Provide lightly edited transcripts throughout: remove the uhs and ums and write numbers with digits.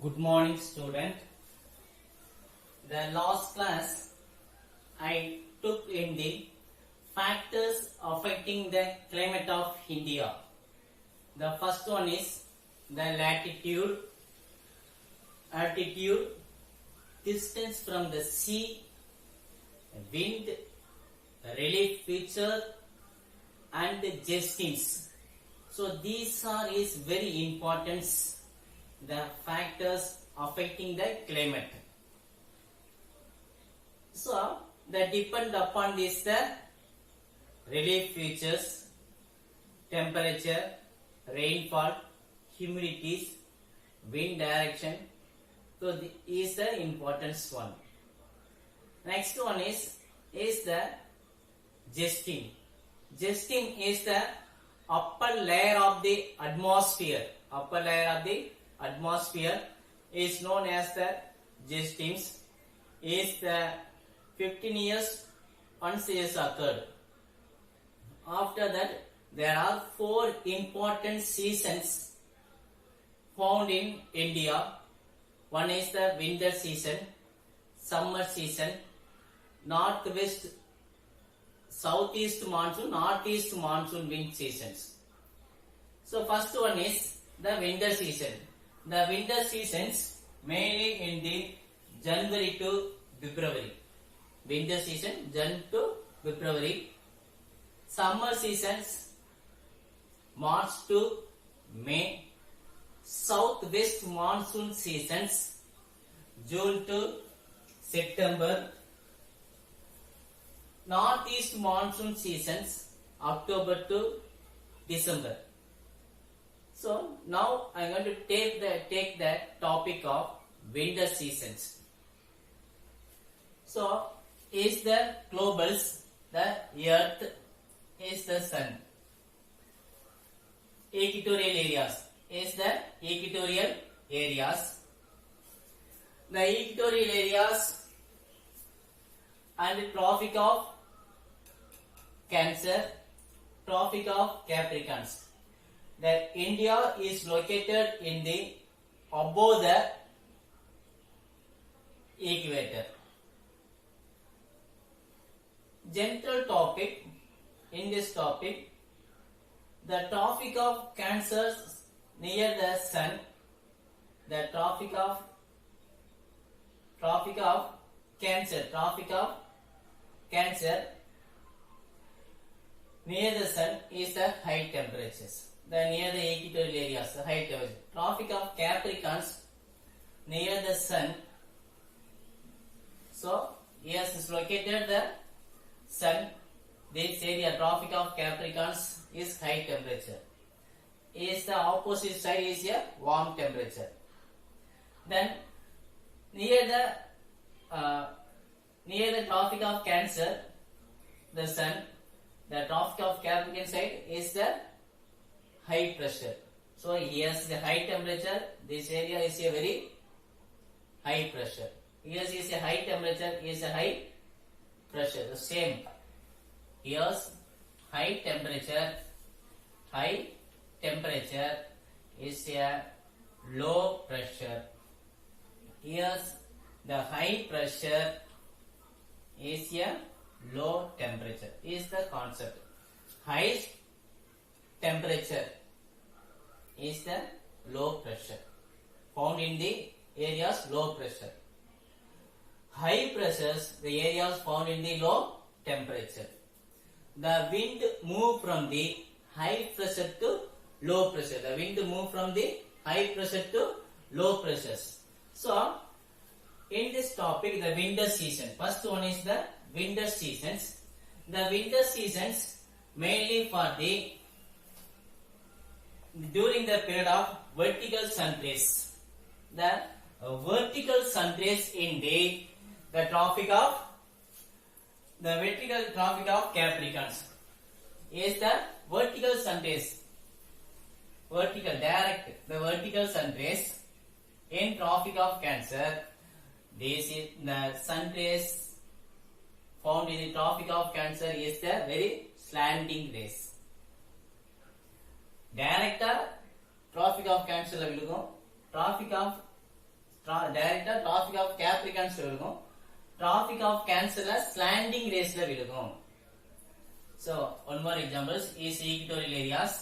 Good morning, student. The last class I took in the factors affecting the climate of India. The first one is the latitude, altitude, distance from the sea, wind, relief feature, and the gestines. So these are is very important, the factors affecting the climate. So that depend upon this the relief features, temperature, rainfall, humidities, wind direction. So this is the important one. Next one is the gestine. Gestine is the upper layer of the atmosphere. Upper layer of the atmosphere is known as the gestines. Is the 15 years once is occurred. After that, there are 4 important seasons found in India. One is the winter season, summer season, northwest, southeast monsoon, northeast monsoon wind seasons. So first one is the winter season. The winter seasons mainly in the January to February. Winter season Jan to February. Summer seasons March to May. Southwest monsoon seasons June to September. Northeast monsoon seasons October to December. So now I am going to take the topic of winter seasons. So is the globals, the earth is the sun. Equatorial areas is the equatorial areas. The equatorial areas and the Tropic of Cancer, Tropic of Capricorns. The India is located in the above the equator. General topic in this topic, the Tropic of Cancer near the sun, the Tropic of Cancer, Tropic of Cancer near the sun is the high temperatures. The near the equatorial areas, the high temperature. Tropic of Capricorns near the sun. So yes, is located the sun. This area, Tropic of Capricorns, is high temperature. Is the opposite side is a warm temperature. Then near the Tropic of Cancer, the sun, the Tropic of Capricorn side is the high pressure. So yes, the high temperature, this area is a very high pressure. Yes, is a high temperature, is a high pressure. The same. Yes, high temperature is a low pressure. Yes, the high pressure is a low temperature. Is the concept. High temperature is the low pressure. Found in the areas low pressure. High pressures, the areas found in the low temperature. The wind move from the high pressure to low pressure. The wind move from the high pressure to low pressures. So in this topic, the winter season. First one is the winter seasons. The winter seasons mainly for the during the period of vertical sun rays. The vertical sun rays in the Tropic of Capricorns is the vertical sun rays. Vertical direct, the vertical sun rays in Tropic of Cancer. This is the sun rays found in the Tropic of Cancer is the very slanting rays. Direct Tropic of Cancer la vilukum. Tropic of டைரக்டா tropic of Capricorns விழுகும். Tropic of கேன்சர்ல slanting ரேஸ்ல விழுகும். So one more examples is equatorial areas.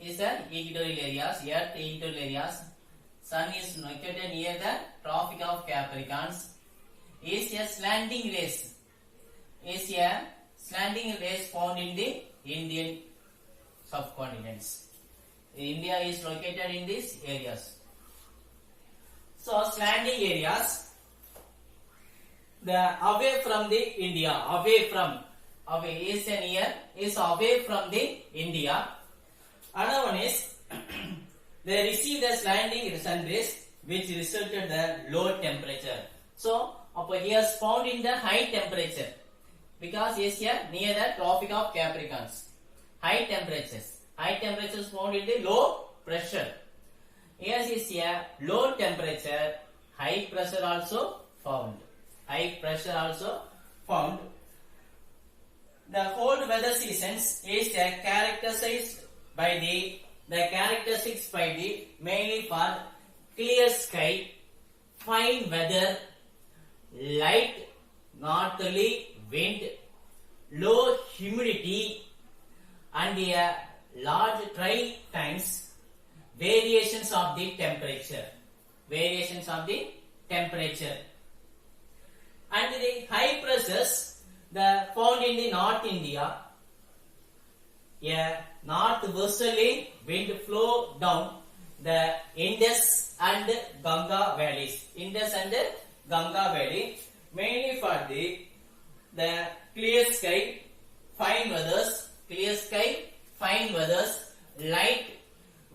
Is the equatorial areas, earth equatorial areas. Sun is located near the tropic of Capricorns. Is a slanting rays. Is a slanting rays found in the Indian subcontinents. India is located in these areas. So slanting areas, the away from the India, away is near, is away from the India. Another one is they receive the slanting sun rays which resulted the low temperature. So here is found in the high temperature because is here near the tropic of Capricorns. High temperatures found in the low pressure. Here is here low temperature, high pressure also found. The cold weather seasons is characterized by the characteristics by the mainly for clear sky, fine weather, light northerly wind, low humidity, and a large dry times. Variations of the temperature. And the high pressures the found in the North India. A northwesterly wind flow down the Indus and Ganga valleys. Mainly for the clear sky, fine weathers, light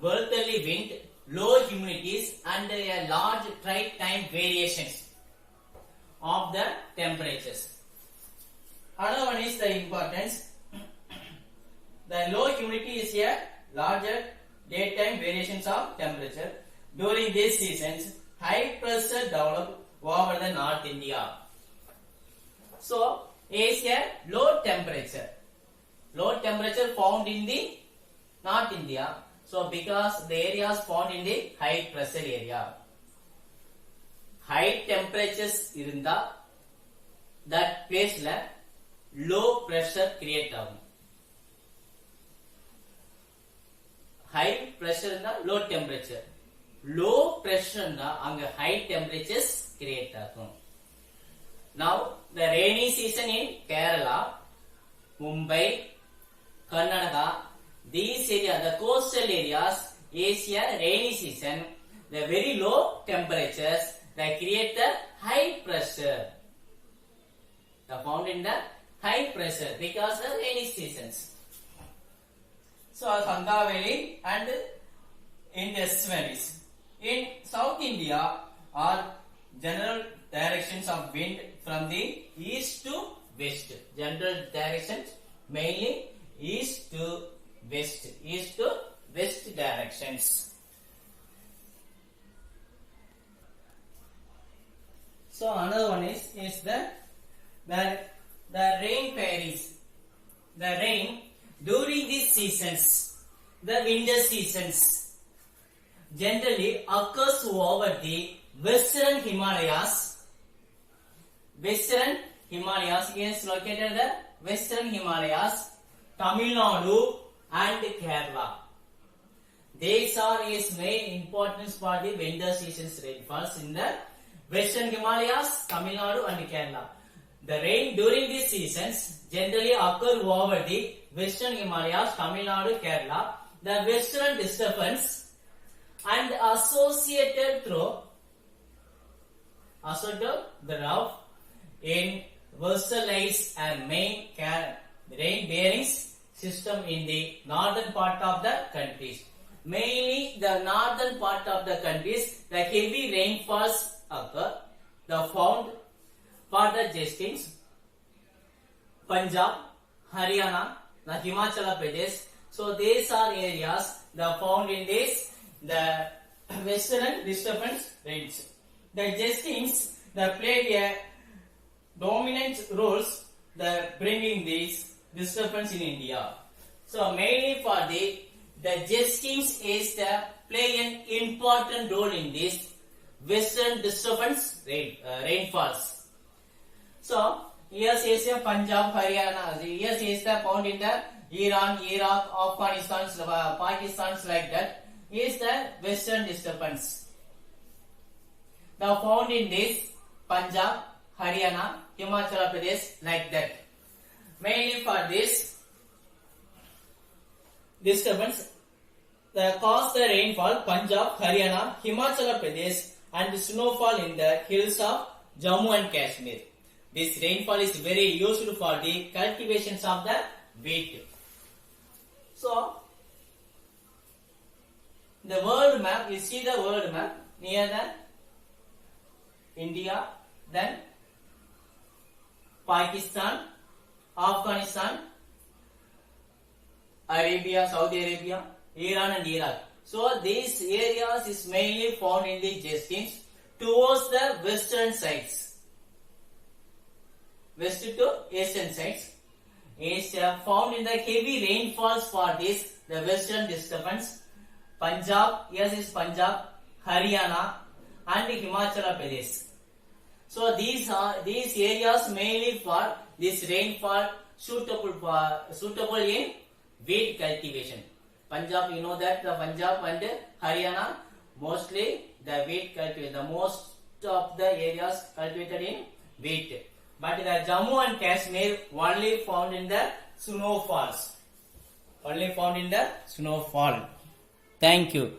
westerly wind, low humidities, and a large dry time variations of the temperatures. Another one is the importance. The low humidity is a larger daytime variations of temperature. During these seasons, high pressure develop over the North India. So, is a low temperature found in the North India. So, because the areas found in the high pressure area. High temperatures irunda that place la low pressure create agum. High pressure na low temperature. Low pressure na anga high temperatures create agum. Now the rainy season in Kerala, Mumbai, Karnataka, these areas, the coastal areas, is a rainy season. The very low temperatures that create the high pressure. They found in the high pressure because of rainy seasons. So Ganga Valley and Indus valleys. In South India are general directions of wind from the east to west. General directions mainly east to west directions. So another one is the rain varies. The rain during these seasons, the winter seasons, generally occurs over the Western Himalayas. Is located the Western Himalayas, Tamil Nadu and Kerala. These are its main importance for the winter seasons rainfalls in the Western Himalayas, Tamil Nadu and Kerala. The rain during these seasons generally occur over the Western Himalayas, Tamil Nadu, Kerala. The western disturbance and associated thereof in versailles and main rain bearings system in the northern part of the countries. Mainly the northern part of the countries, the heavy rainfalls occur. The found for the Justins, Punjab, Haryana, the Himachal Pradesh. So these are areas that found in this the western disturbance range. The Justins that played a dominant roles that bringing these disturbance in India. So mainly for the the jet streams is the play an important role in this western disturbance rainfalls. So here is Punjab, Haryana. Here is found in the Iran, Iraq, Afghanistan, Pakistan, like that. Is the western disturbance. Now found in this Punjab, Haryana, Himachal Pradesh, like that. Mainly for this disturbance, the cause the rainfall Punjab, Haryana, Himachal Pradesh, and snowfall in the hills of Jammu and Kashmir. This rainfall is very useful for the cultivations of the wheat. So, the world map, you see the world map near the India, then Pakistan, Afghanistan, Arabia, Saudi Arabia, Iran and Iraq. So these areas is mainly found in the jet streams towards the western sides. West to eastern sides is found in the heavy rainfalls for this the western disturbance. Punjab, yes is Punjab, Haryana and Himachal Pradesh. So these areas mainly for this rainfall suitable in wheat cultivation. Punjab, you know that the Punjab and Haryana mostly the wheat cultivation. The most of the areas cultivated in wheat. But the Jammu and Kashmir only found in the snowfalls. Only found in the snowfall. Thank you.